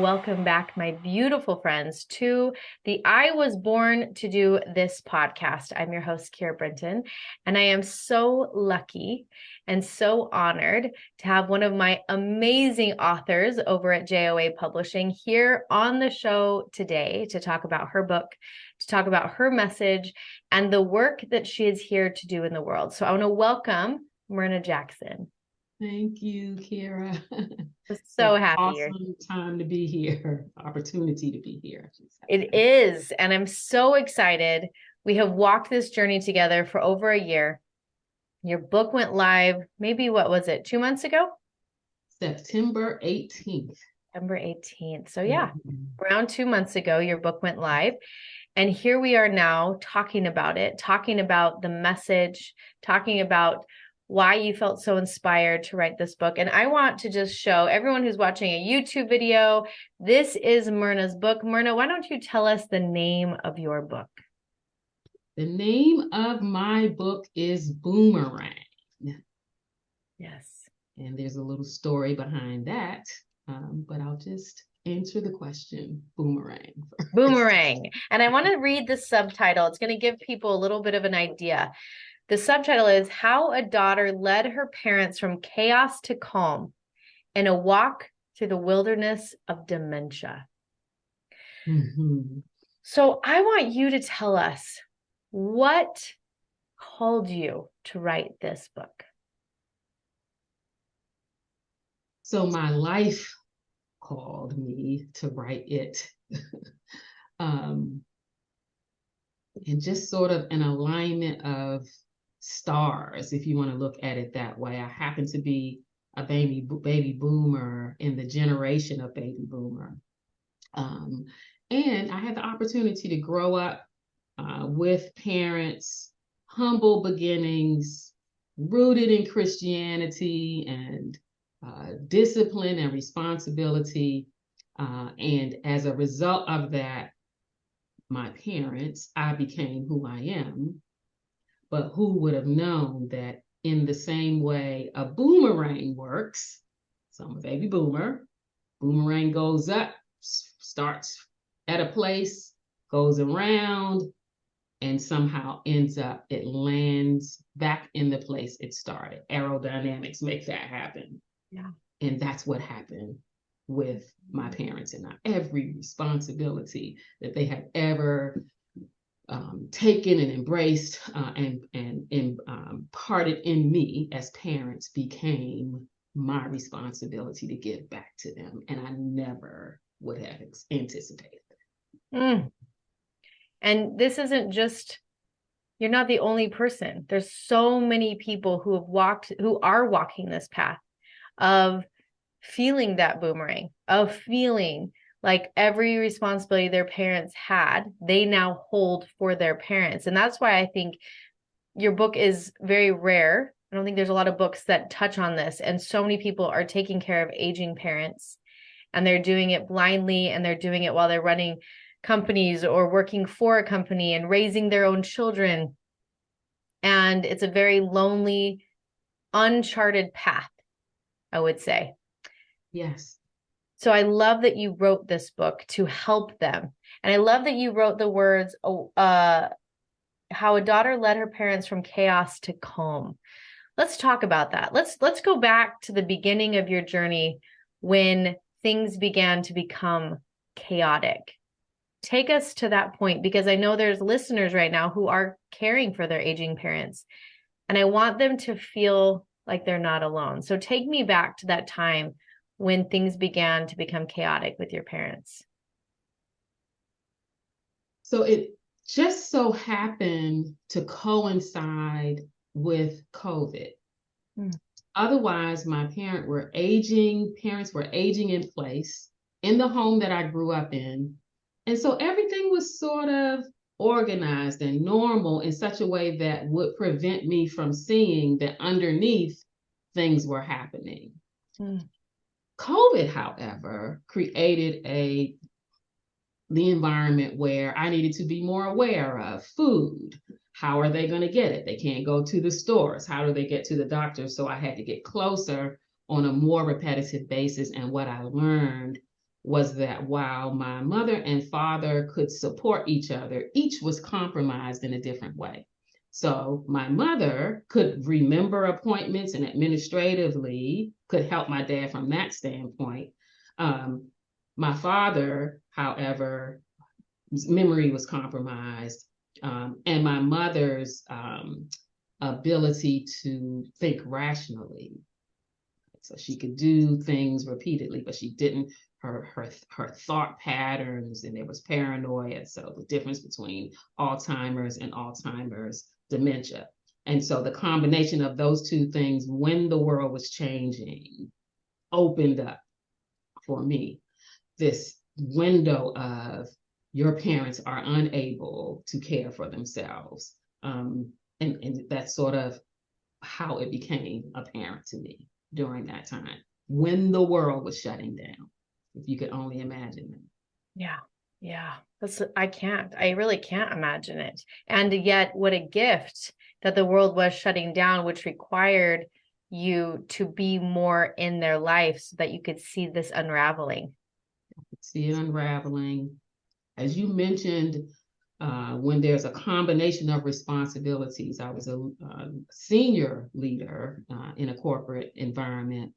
welcome back, my beautiful friends, to the I Was Born to Do This podcast. I'm your host, Kiera Brinton, and I am so lucky and so honored to have one of my amazing authors over at JOA Publishing here on the show today to talk about her book, to talk about her message, and the work that she is here to do in the world. So I want to welcome Myrna Jackson. Thank you, Kiera. I'm so happy. Awesome time to be here, opportunity to be here. It is, and I'm so excited. We have walked this journey together for over a year. Your book went live, maybe, what was it, 2 months ago? September 18th. September 18th. So yeah, around 2 months ago, your book went live. And here we are now talking about it, talking about the message, talking about why you felt so inspired to write this book. And I want to just show everyone who's watching a YouTube video, this is Myrna's book. Myrna, why don't you tell us the name of your book? The name of my book is Boomerang. Yes. And there's a little story behind that, but I'll just answer the question, Boomerang. Boomerang. And I want to read the subtitle. It's going to give people a little bit of an idea. The subtitle is How a Daughter Led Her Parents from Chaos to Calm in a Walk Through the Wilderness of Dementia. Mm-hmm. So I want you to tell us what called you to write this book. So my life called me to write it. And just sort of an alignment of stars, if you want to look at it that way. I happen to be a baby boomer in the generation of baby boomer. And I had the opportunity to grow up with parents, humble beginnings, rooted in Christianity and discipline and responsibility. And as a result of that, my parents, I became who I am. But who would have known that in the same way a boomerang works? So I'm a baby boomer. Boomerang goes up, starts at a place, goes around, and somehow it lands back in the place it started. Aerodynamics make that happen. Yeah. And that's what happened with my parents and every responsibility that they had ever taken and embraced and imparted in me as parents became my responsibility to give back to them. And I never would have anticipated that. And this isn't just, you're not the only person. There's so many people who are walking this path of feeling that boomerang, of feeling like every responsibility their parents had, they now hold for their parents. And that's why I think your book is very rare. I don't think there's a lot of books that touch on this. And so many people are taking care of aging parents, and they're doing it blindly, and they're doing it while they're running companies or working for a company and raising their own children. And it's a very lonely, uncharted path, I would say. Yes. So I love that you wrote this book to help them. And I love that you wrote the words, How a Daughter Led Her Parents from Chaos to Calm. Let's talk about that. Let's go back to the beginning of your journey when things began to become chaotic. Take us to that point, because I know there's listeners right now who are caring for their aging parents, and I want them to feel like they're not alone. So take me back to that time when things began to become chaotic with your parents. So it just so happened to coincide with COVID. Otherwise, my parents were aging in place in the home that I grew up in. And so everything was sort of organized and normal in such a way that would prevent me from seeing that underneath things were happening. COVID, however, created the environment where I needed to be more aware of food. How are they going to get it? They can't go to the stores. How do they get to the doctor? So I had to get closer on a more repetitive basis. And what I learned was that while my mother and father could support each other, each was compromised in a different way. So my mother could remember appointments and administratively could help my dad from that standpoint. My father, however, his memory was compromised, and my mother's ability to think rationally. So she could do things repeatedly, but she didn't. Her thought patterns, and there was paranoia. So the difference between Alzheimer's and Alzheimer's dementia. And so the combination of those two things, when the world was changing, opened up for me this window of your parents are unable to care for themselves. And that's sort of how it became apparent to me during that time when the world was shutting down, if you could only imagine it. Yeah. I really can't imagine it. And yet what a gift that the world was shutting down, which required you to be more in their life so that you could see this unraveling. See it unraveling. As you mentioned, when there's a combination of responsibilities, I was a senior leader in a corporate environment,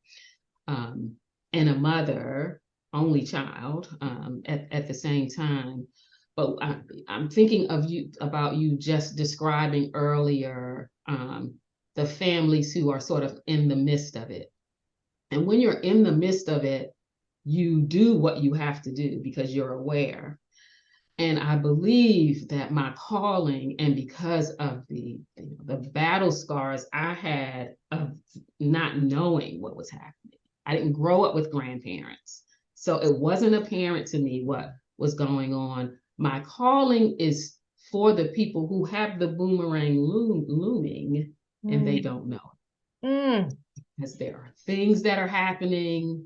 and a mother, only child at the same time. But I'm thinking about you just describing earlier the families who are sort of in the midst of it. And when you're in the midst of it, you do what you have to do because you're aware. And I believe that my calling, and because of the battle scars I had of not knowing what was happening, I didn't grow up with grandparents. So it wasn't apparent to me what was going on. My calling is for the people who have the boomerang looming and they don't know. Because there are things that are happening,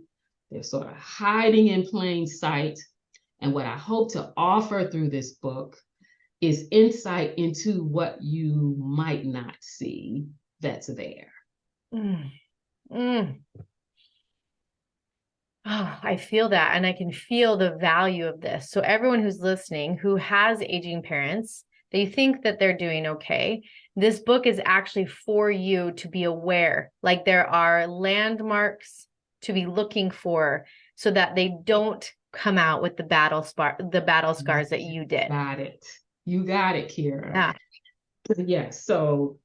they're sort of hiding in plain sight. And what I hope to offer through this book is insight into what you might not see that's there. Oh, I feel that. And I can feel the value of this. So everyone who's listening, who has aging parents, they think that they're doing okay. This book is actually for you to be aware. Like there are landmarks to be looking for so that they don't come out with the battle scars that you did. Got it. You got it, Kira. Yeah. Yes. So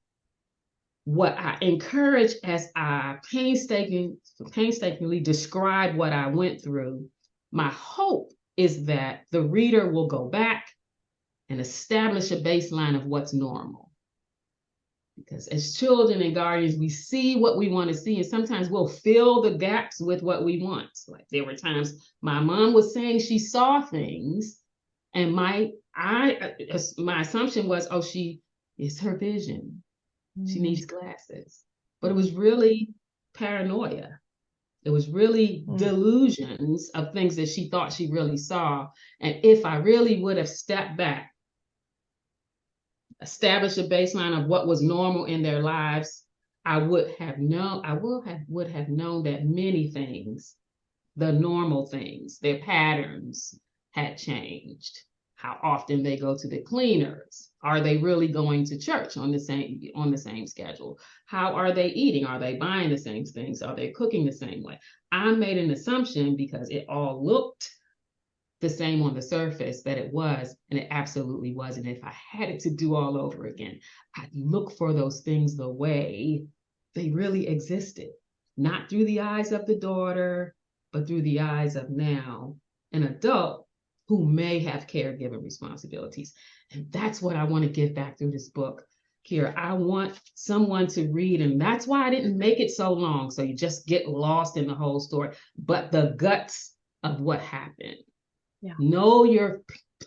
what I encourage as I painstakingly describe what I went through, my hope is that the reader will go back and establish a baseline of what's normal. Because as children and guardians, we see what we want to see, and sometimes we'll fill the gaps with what we want. Like there were times my mom was saying she saw things, and my assumption was, oh, it's her vision. She needs glasses. But it was really paranoia. It was really delusions of things that she thought she really saw. And if I really would have stepped back, established a baseline of what was normal in their lives, I would have known that many things, the normal things, their patterns had changed. How often they go to the cleaners? Are they really going to church on the same schedule? How are they eating? Are they buying the same things? Are they cooking the same way? I made an assumption because it all looked the same on the surface that it was, and it absolutely wasn't. If I had it to do all over again, I'd look for those things the way they really existed, not through the eyes of the daughter, but through the eyes of now an adult who may have caregiving responsibilities. And that's what I want to give back through this book. Kira, I want someone to read, and that's why I didn't make it so long, so you just get lost in the whole story, but the guts of what happened. Yeah. Know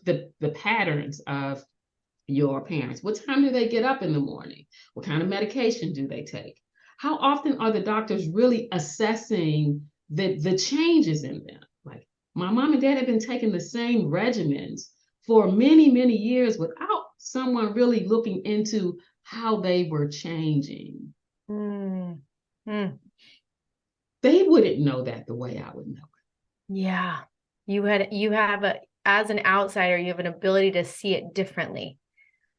the patterns of your parents. What time do they get up in the morning? What kind of medication do they take? How often are the doctors really assessing the changes in them? Like my mom and dad have been taking the same regimens for many, many years without someone really looking into how they were changing. They wouldn't know that the way I would know it. Yeah. as an outsider, you have an ability to see it differently,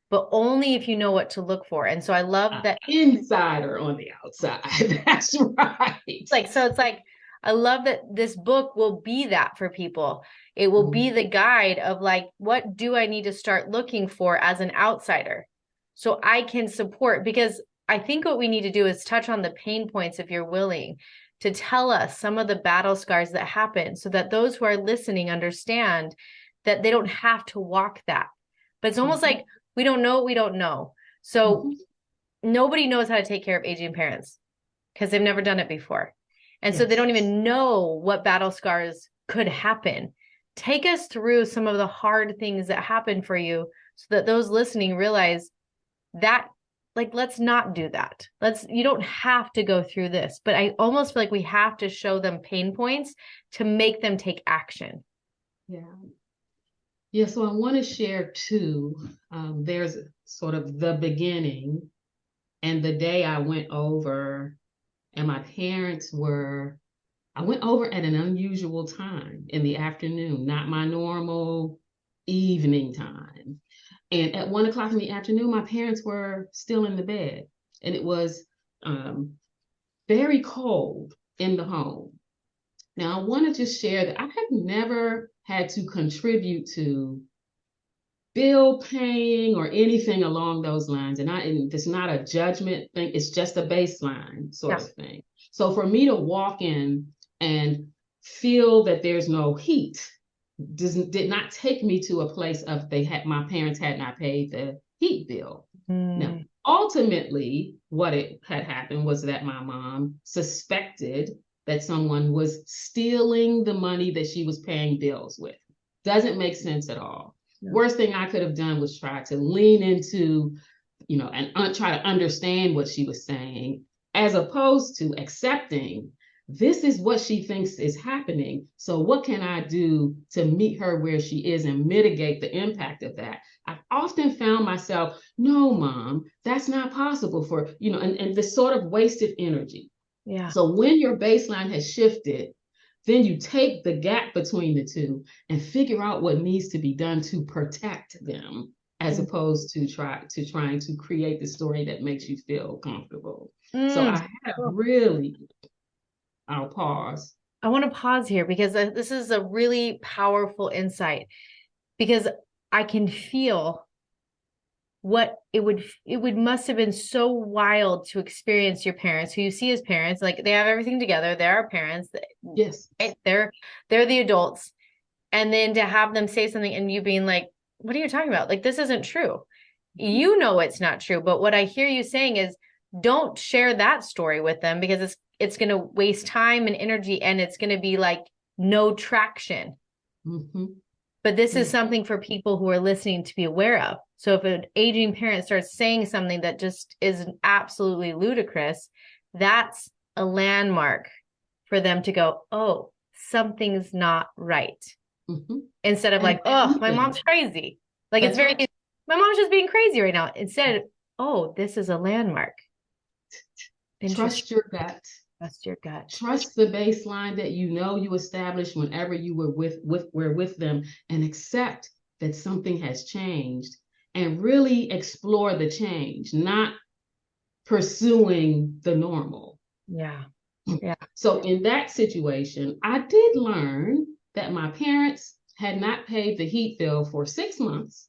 but only if you know what to look for. And so I love that. Insider on the outside. That's right. So it's like, I love that this book will be that for people. It will be the guide of like, what do I need to start looking for as an outsider so I can support? Because I think what we need to do is touch on the pain points, if you're willing to tell us some of the battle scars that happen, so that those who are listening understand that they don't have to walk that. But it's almost like we don't know what we don't know. So nobody knows how to take care of aging parents because they've never done it before. And so they don't even know what battle scars could happen. Take us through some of the hard things that happen for you so that those listening realize that, like, let's not do that. You don't have to go through this, but I almost feel like we have to show them pain points to make them take action. Yeah, so I want to share too. There's sort of the beginning and the day I went over, and my parents I went over at an unusual time in the afternoon, not my normal evening time. And at 1 o'clock in the afternoon, my parents were still in the bed, and it was very cold in the home. Now, I want to just share that I have never had to contribute to bill paying or anything along those lines. And it's not a judgment thing. It's just a baseline sort of thing. So for me to walk in and feel that there's no heat did not take me to a place of my parents had not paid the heat bill. Now, ultimately, what it had happened was that my mom suspected that someone was stealing the money that she was paying bills with. Doesn't make sense at all. Worst thing I could have done was try to lean into, and try to understand what she was saying, as opposed to accepting this is what she thinks is happening. So what can I do to meet her where she is and mitigate the impact of that? I've often found myself, no, Mom, that's not possible for, and this sort of wasted energy. Yeah. So when your baseline has shifted, then you take the gap between the two and figure out what needs to be done to protect them, as opposed to trying to create the story that makes you feel comfortable. So I have I'll pause. I want to pause here because this is a really powerful insight, because I can feel what it must have been so wild to experience your parents, who you see as parents, like they have everything together. They're our parents. Yes. Right? They're the adults. And then to have them say something and you being like, what are you talking about? Like, this isn't true. You know, it's not true. But what I hear you saying is, don't share that story with them, because it's going to waste time and energy, and it's going to be like no traction. But this is something for people who are listening to be aware of. So if an aging parent starts saying something that just is absolutely ludicrous, that's a landmark for them to go, oh, something's not right. Instead of like, oh, my mom's crazy. Like, it's very, my mom's just being crazy right now. Instead, oh, this is a landmark. Trust your gut. Trust your gut. Trust the baseline that you established whenever you were with them, and accept that something has changed, and really explore the change, not pursuing the normal. Yeah. So in that situation, I did learn that my parents had not paid the heat bill for 6 months.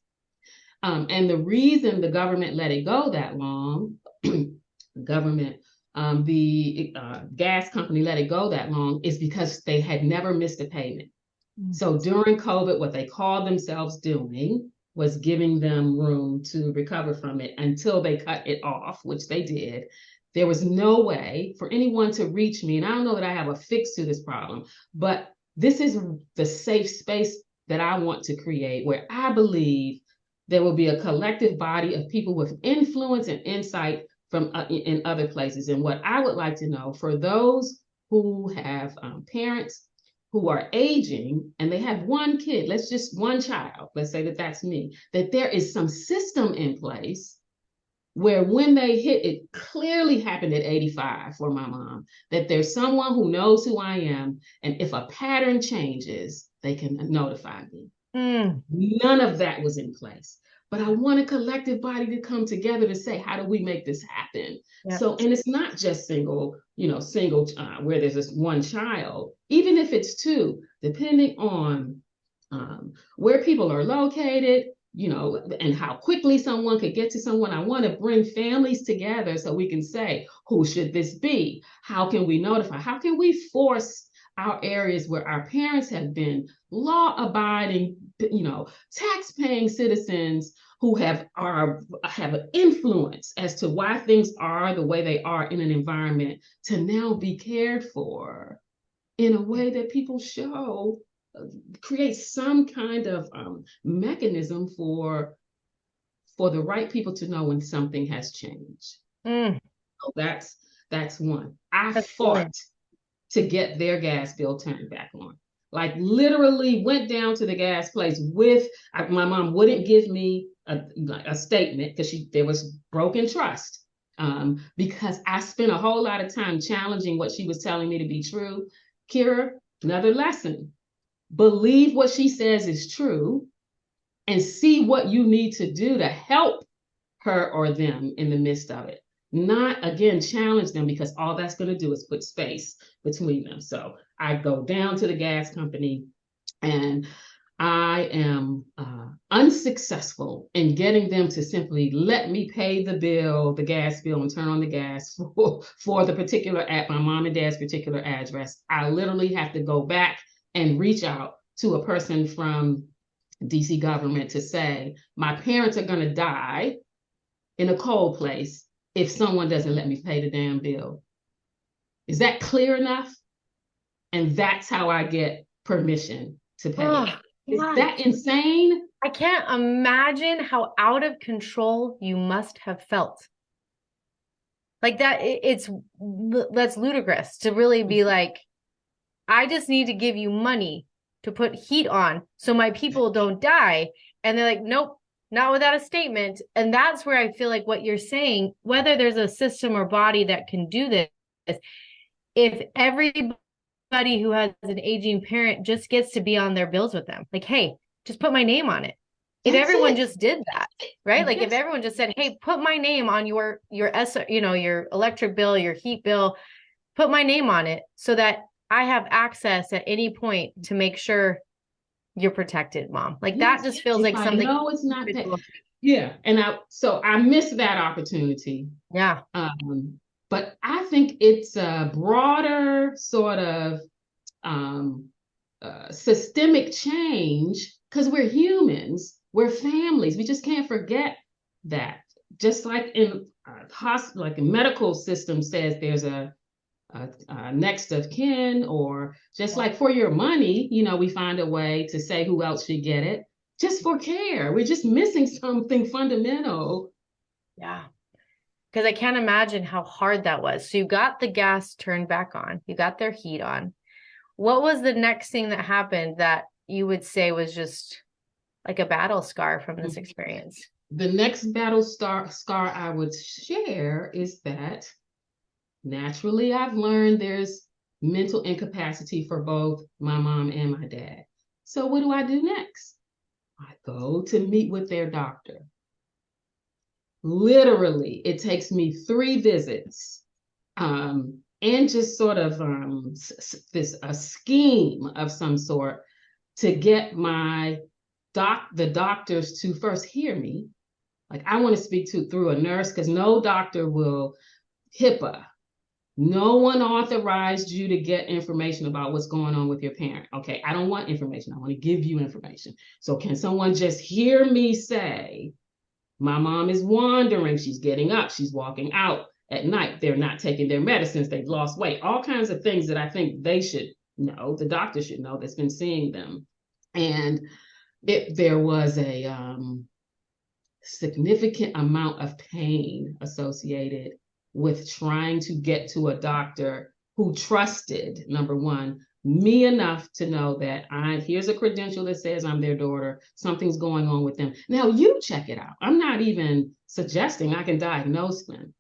And the reason the government let it go that long, the gas company let it go that long, is because they had never missed a payment. So during COVID, what they called themselves doing was giving them room to recover from it until they cut it off, which they did. There was no way for anyone to reach me. And I don't know that I have a fix to this problem, but this is the safe space that I want to create, where I believe there will be a collective body of people with influence and insight from in other places. And what I would like to know, for those who have parents who are aging and they have one kid, one child, let's say that that's me, that there is some system in place where when they hit, it clearly happened at 85 for my mom, that there's someone who knows who I am. And if a pattern changes, they can notify me. Mm. None of that was in place. But I want a collective body to come together to say, how do we make this happen? Yeah. So, and it's not just single where there's this one child, even if it's two, depending on where people are located, and how quickly someone could get to someone. I want to bring families together so we can say, who should this be? How can we notify? How can we force our areas where our parents have been law-abiding, tax-paying citizens who have an influence as to why things are the way they are in an environment, to now be cared for in a way that people show create some kind of mechanism for the right people to know when something has changed. So that's one. I fought to get their gas bill turned back on. Like literally went down to the gas place my mom wouldn't give me a statement because there was broken trust, because I spent a whole lot of time challenging what she was telling me to be true. Kira, another lesson. Believe what she says is true and see what you need to do to help her or them in the midst of it. Not, again, challenge them, because all that's going to do is put space between them. So I go down to the gas company and I am unsuccessful in getting them to simply let me pay the gas bill, and turn on the gas for the particular at my mom and dad's particular address. I literally have to go back and reach out to a person from DC government to say, my parents are going to die in a cold place if someone doesn't let me pay the damn bill. Is that clear enough? And that's how I get permission to pay. Is that insane? I can't imagine how out of control you must have felt. Like that's ludicrous to really be like, I just need to give you money to put heat on so my people don't die. And they're like, nope, not without a statement. And that's where I feel like what you're saying, whether there's a system or body that can do this, if everybody who has an aging parent just gets to be on their bills with them, like, hey, just put my name on it. If everyone just did that, right? Like if everyone just said, hey, put my name on your electric bill, your heat bill, put my name on it so that I have access at any point to make sure you're protected, Mom. Like that just feels like something. No, it's not that. Yeah. And I missed that opportunity. Yeah. But I think it's a broader sort of systemic change, because we're humans, we're families. We just can't forget that. Just like in hospital, like a medical system says there's a next of kin, or just like for your money, we find a way to say who else should get it, just for care. We're just missing something fundamental. Yeah. Because I can't imagine how hard that was. So you got the gas turned back on, you got their heat on. What was the next thing that happened that you would say was just like a battle scar from this experience? The next battle scar I would share is that naturally I've learned there's mental incapacity for both my mom and my dad. So what do I do next? I go to meet with their doctor. Literally, it takes me 3 visits, and just sort of a scheme of some sort to get the doctors to first hear me. Like I want to speak through a nurse, because no doctor will HIPAA. No one authorized you to get information about what's going on with your parent. Okay, I don't want information. I want to give you information. So can someone just hear me say, my mom is wandering, she's getting up, she's walking out at night, they're not taking their medicines, they've lost weight, all kinds of things that I think they should know, the doctor should know that's been seeing them. And there was a significant amount of pain associated with trying to get to a doctor who trusted, number one, me enough to know that here's a credential that says I'm their daughter, something's going on with them. Now you check it out. I'm not even suggesting I can diagnose them.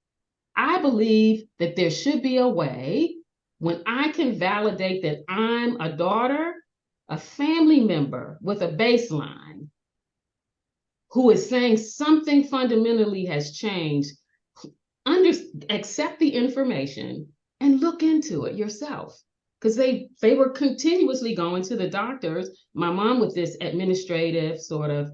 I believe that there should be a way when I can validate that I'm a daughter a family member with a baseline who is saying something fundamentally has changed, accept the information and look into it yourself. Because they were continuously going to the doctors. My mom, with this administrative sort of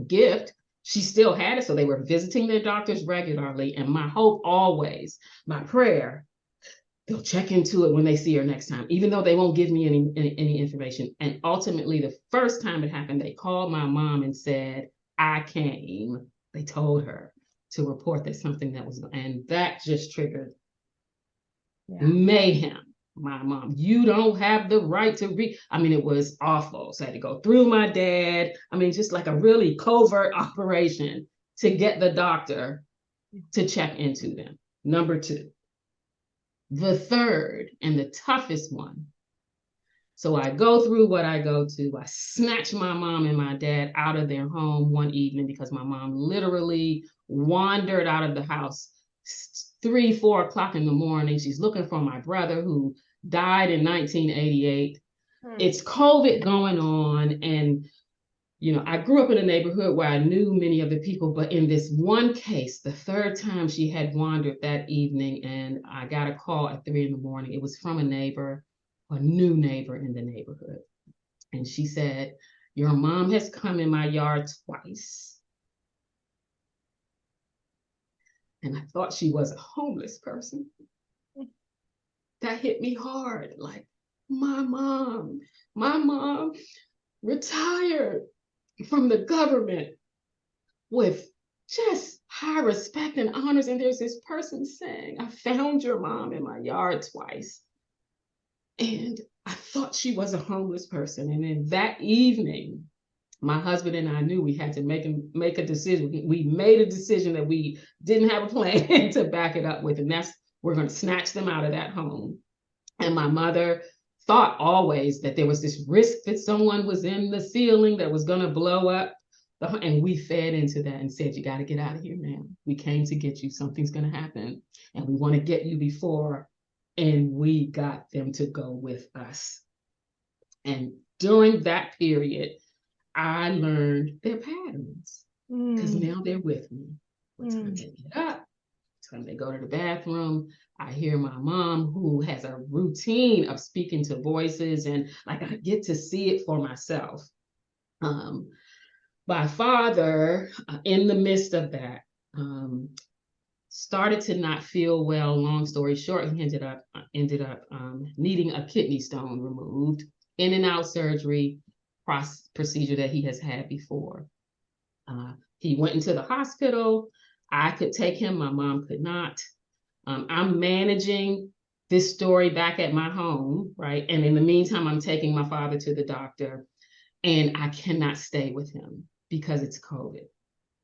gift, she still had it. So they were visiting their doctors regularly. And my hope always, my prayer, they'll check into it when they see her next time, even though they won't give me any information. And ultimately, the first time it happened, they called my mom and said, I came. They told her to report that something that was, and that just triggered mayhem. My mom, you don't have the right to read. I mean, it was awful. So I had to go through my dad. I mean, just like a really covert operation to get the doctor to check into them. Number two. The third and the toughest one. So I go through what I go to. I snatch my mom and my dad out of their home one evening because my mom literally wandered out of the house 3, 4 o'clock in the morning. She's looking for my brother who died in 1988. It's COVID going on. And, you know, I grew up in a neighborhood where I knew many of the people, but in this one case, the third time she had wandered that evening, and I got a call at 3 in the morning. It was from a neighbor, a new neighbor in the neighborhood. And she said, your mom has come in my yard twice. And I thought she was a homeless person. That hit me hard. Like, my mom retired from the government with just high respect and honors. And there's this person saying, I found your mom in my yard twice. And I thought she was a homeless person. And then that evening, my husband and I knew we had to make a decision. We made a decision that we didn't have a plan to back it up with. And that's, we're going to snatch them out of that home. And my mother thought always that there was this risk that someone was in the ceiling that was going to blow up. And we fed into that and said, you got to get out of here now. We came to get you. Something's going to happen. And we want to get you before. And we got them to go with us. And during that period, I learned their patterns because now they're with me. What time they get up, what time they go to the bathroom. I hear my mom, who has a routine of speaking to voices, and like I get to see it for myself. My father, in the midst of that, started to not feel well. Long story short, he ended up needing a kidney stone removed, in and out surgery procedure that he has had before. He went into the hospital. I could take him, my mom could not. I'm managing this story back at my home, right? And in the meantime, I'm taking my father to the doctor, and I cannot stay with him because it's COVID.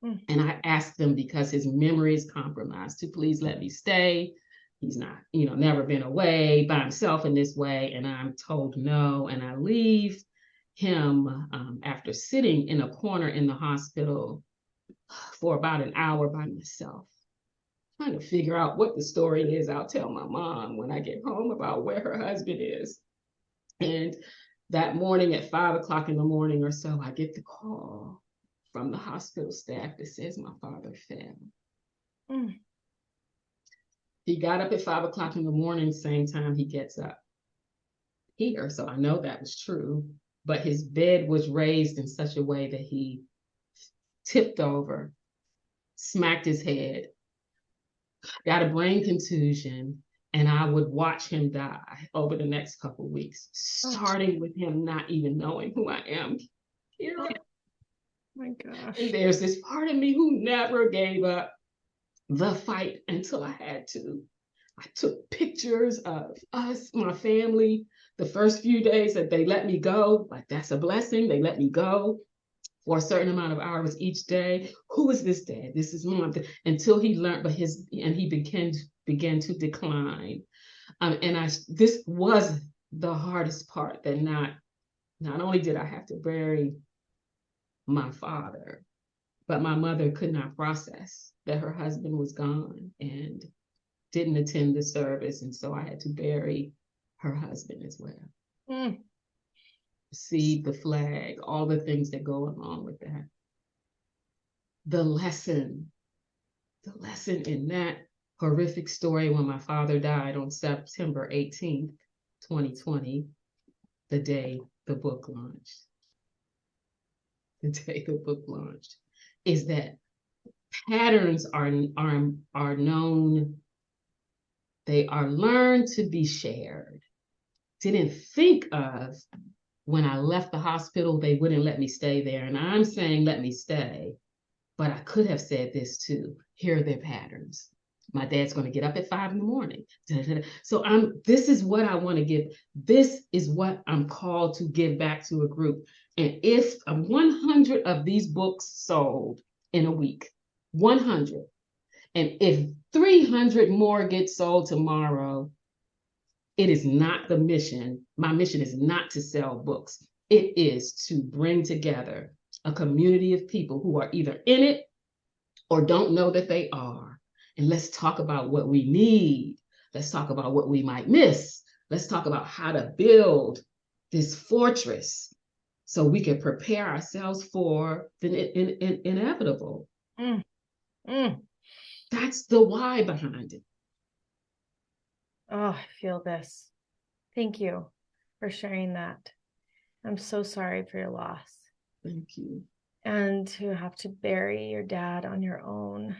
And I asked them, because his memory is compromised, to please let me stay. He's not, never been away by himself in this way. And I'm told no. And I leave him after sitting in a corner in the hospital for about an hour by myself, trying to figure out what the story is. I'll tell my mom when I get home about where her husband is. And that morning at 5 o'clock in the morning or so, I get the call from the hospital staff that says my father fell. He got up at 5 o'clock in the morning, same time he gets up here. So I know that was true, but his bed was raised in such a way that he tipped over, smacked his head, got a brain contusion, and I would watch him die over the next couple of weeks, starting with him not even knowing who I am. Kira. My gosh. And there's this part of me who never gave up the fight until I had to. I took pictures of us, my family, the first few days that they let me go. Like, that's a blessing. They let me go for a certain amount of hours each day. Who is this dad? This is mom. Until he learned, and he began to decline. This was the hardest part, that not only did I have to bury my father, but my mother could not process that her husband was gone and didn't attend the service. And so I had to bury her husband as well. receive the flag, all the things that go along with that. The lesson in that horrific story when my father died on September 18th, 2020, the day the book launched. Is that patterns are known, they are learned to be shared. Didn't think of when I left the hospital, they wouldn't let me stay there. And I'm saying, let me stay. But I could have said this too. Here are their patterns. My dad's going to get up at 5 a.m. So this is what I want to give. This is what I'm called to give back to a group. And if 100 of these books sold in a week, 100, and if 300 more get sold tomorrow, it is not the mission. My mission is not to sell books. It is to bring together a community of people who are either in it or don't know that they are. And let's talk about what we need. Let's talk about what we might miss. Let's talk about how to build this fortress so we can prepare ourselves for the inevitable. That's the why behind it. Oh, I feel this. Thank you for sharing that. I'm so sorry for your loss. Thank you. And to have to bury your dad on your own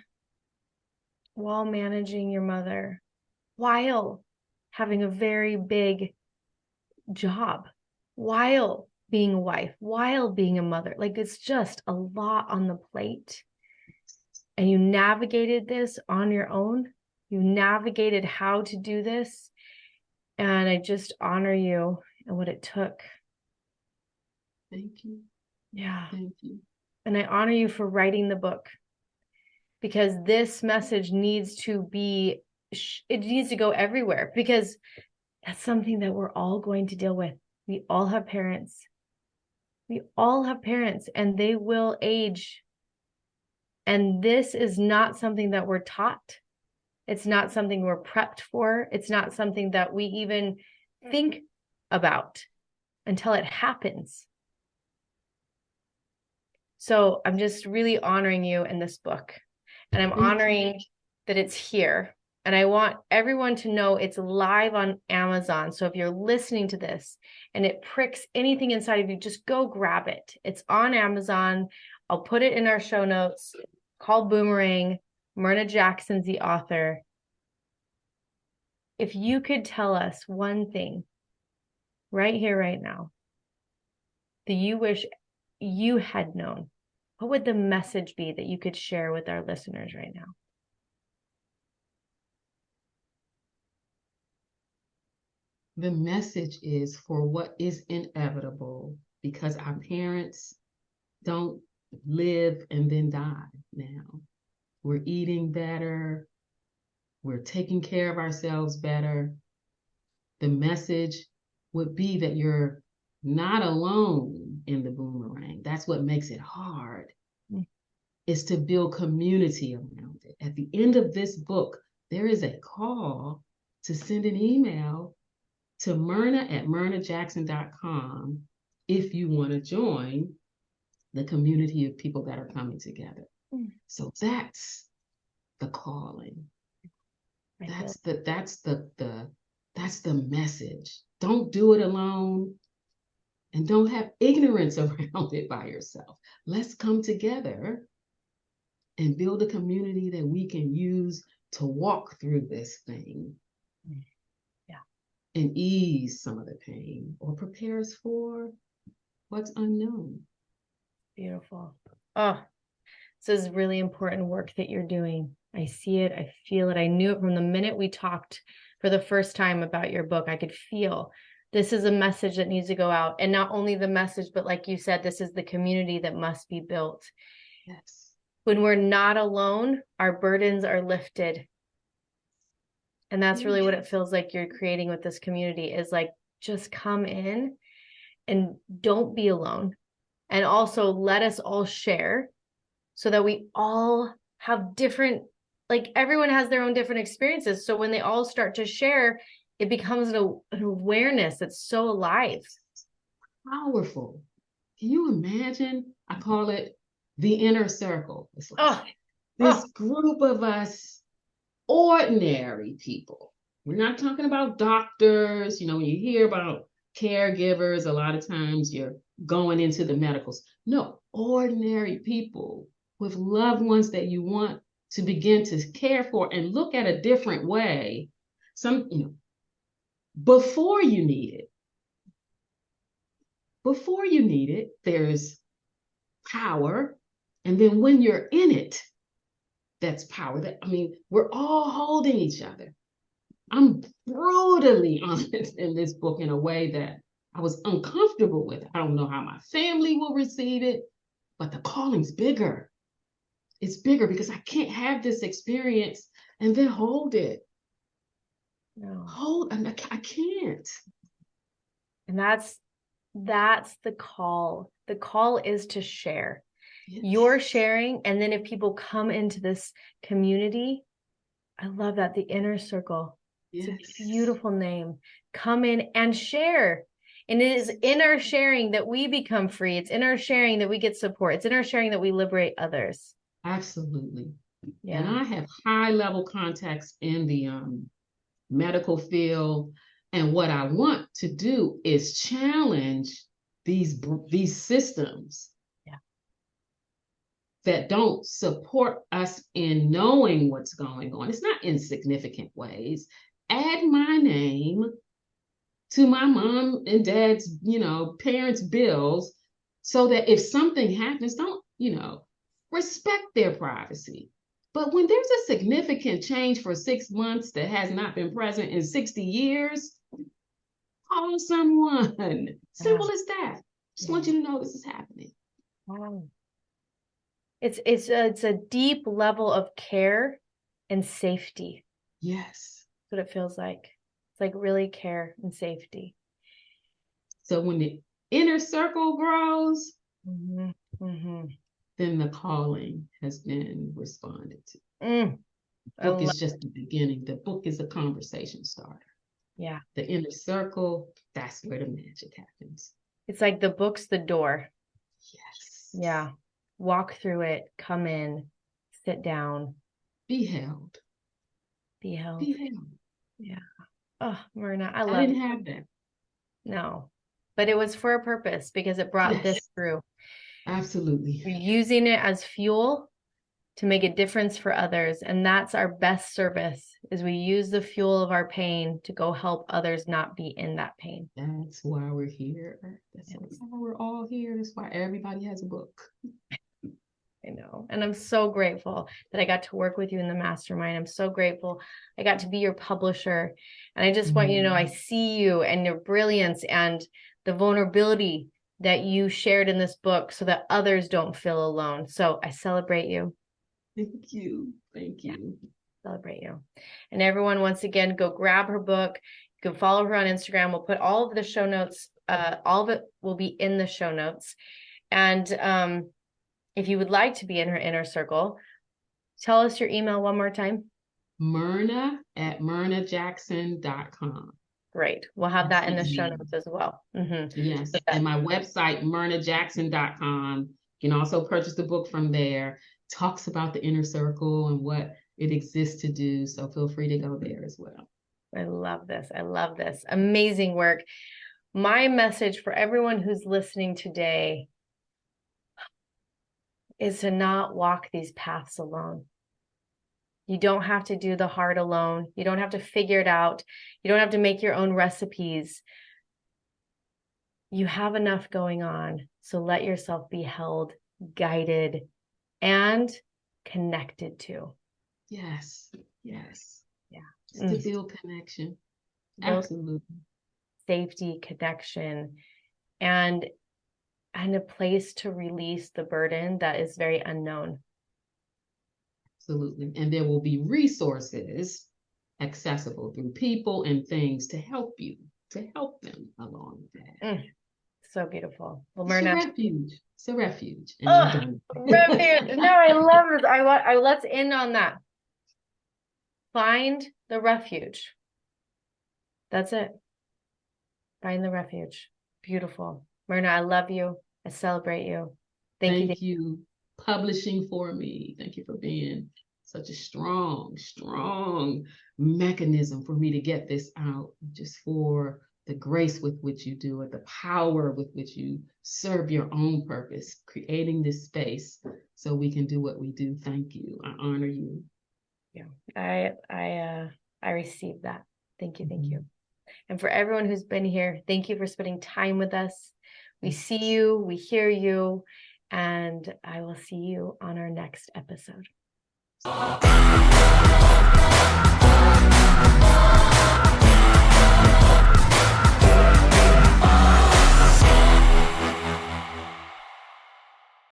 while managing your mother, while having a very big job, while being a wife, while being a mother. Like, it's just a lot on the plate. And you navigated this on your own. You navigated how to do this. And I just honor you and what it took. Thank you. Yeah. Thank you. And I honor you for writing the book, because this message needs to be, it needs to go everywhere, because that's something that we're all going to deal with. We all have parents. We all have parents, and they will age. And this is not something that we're taught. It's not something we're prepped for. It's not something that we even think about until it happens. So I'm just really honoring you in this book. And I'm honoring that it's here. And I want everyone to know it's live on Amazon. So if you're listening to this and it pricks anything inside of you, just go grab it. It's on Amazon. I'll put it in our show notes. Called Boomerang. Myrna Jackson's the author. If you could tell us one thing right here, right now, that you wish you had known, what would the message be that you could share with our listeners right now? The message is for what is inevitable, because our parents don't live and then die now. We're eating better. We're taking care of ourselves better. The message would be that you're not alone in the boomerang. That's what makes it hard, is to build community around it. At the end of this book, there is a call to send an email to myrna@myrnajackson.com if you want to join the community of people that are coming together. So that's the calling. That's the message. Don't do it alone, and don't have ignorance around it by yourself. Let's come together and build a community that we can use to walk through this thing. Yeah. And ease some of the pain or prepare us for what's unknown. Beautiful. Oh, this is really important work that you're doing. I see it. I feel it. I knew it from the minute we talked for the first time about your book. I could feel this is a message that needs to go out. And not only the message, but like you said, this is the community that must be built. Yes. When we're not alone, our burdens are lifted. And that's really what it feels like you're creating with this community, is like, just come in and don't be alone. And also let us all share so that we all have different, like everyone has their own different experiences. So when they all start to share, it becomes an awareness that's so alive. powerful. Can you imagine? I call it the inner circle. It's like Oh, this group of us, ordinary people. We're not talking about doctors. When you hear about caregivers, a lot of times you're going into the medicals. No, ordinary people with loved ones that you want to begin to care for and look at a different way. Before you need it. Before you need it, there's power. And then when you're in it, that's power. We're all holding each other. I'm brutally honest in this book in a way that I was uncomfortable with. I don't know how my family will receive it, but the calling's bigger. It's bigger because I can't have this experience and then hold it. No. I can't. And that's the call. The call is to share. Yes. You're sharing, and then if people come into this community, I love that, the inner circle. Yes. It's a beautiful name. Come in and share. And it is in our sharing that we become free. It's in our sharing that we get support. It's in our sharing that we liberate others. Absolutely. Yeah. And I have high level contacts in the medical field. And what I want to do is challenge these systems that don't support us in knowing what's going on. It's not insignificant ways. Add my name to my mom and dad's, parents' bills so that if something happens, don't, respect their privacy. But when there's a significant change for 6 months that has not been present in 60 years, call someone. Simple as that. Just want you to know this is happening. Wow. It's a deep level of care and safety. Yes. That's what it feels like. It's like really care and safety. So when the inner circle grows, then the calling has been responded to. The book is just the beginning. The book is a conversation starter. Yeah. The inner circle, that's where the magic happens. It's like the book's the door. Yes. Yeah. Walk through it, come in, sit down. Be held. Be held. Be held. Yeah. Oh, Myrna, I didn't have that. No, but it was for a purpose because it brought this through. Absolutely. We're using it as fuel to make a difference for others. And that's our best service, is we use the fuel of our pain to go help others not be in that pain. That's why we're here. That's why we're all here. That's why everybody has a book. I know. And I'm so grateful that I got to work with you in the mastermind. I'm so grateful I got to be your publisher. And I just want you to know I see you and your brilliance and the vulnerability that you shared in this book so that others don't feel alone. So I celebrate you. Thank you. Celebrate you. And everyone, once again, go grab her book. You can follow her on Instagram. We'll put all of the show notes. All of it will be in the show notes. And if you would like to be in her inner circle, tell us your email one more time. Myrna@myrnajackson.com. Great. We'll have that in the show notes as well. Yes. And my website, myrnajackson.com. You can also purchase the book from there. Talks about the inner circle and what it exists to do. So feel free to go there as well. I love this. I love this. Amazing work. My message for everyone who's listening today is to not walk these paths alone. You don't have to do the hard alone. You don't have to figure it out. You don't have to make your own recipes. You have enough going on. So let yourself be held, guided, and connected to. Yes. Yes. Yeah. Just to feel connection. Absolutely. Safety, connection, and a place to release the burden that is very unknown. Absolutely. And there will be resources accessible through people and things to help you, to help them along that. So beautiful. Well, it's Myrna, a refuge. It's a refuge. And refuge. No, I love this. Let's end on that. Find the refuge. That's it. Find the refuge. Beautiful. Myrna, I love you. I celebrate you. Thank you. Thank you, publishing for me. Thank you for being such a strong mechanism for me to get this out, just for the grace with which you do it, the power with which you serve your own purpose, creating this space so we can do what we do. Thank you. I honor you. Yeah, I received that. Thank you. Thank you. And for everyone who's been here, thank you for spending time with us. We see you, we hear you, and I will see you on our next episode.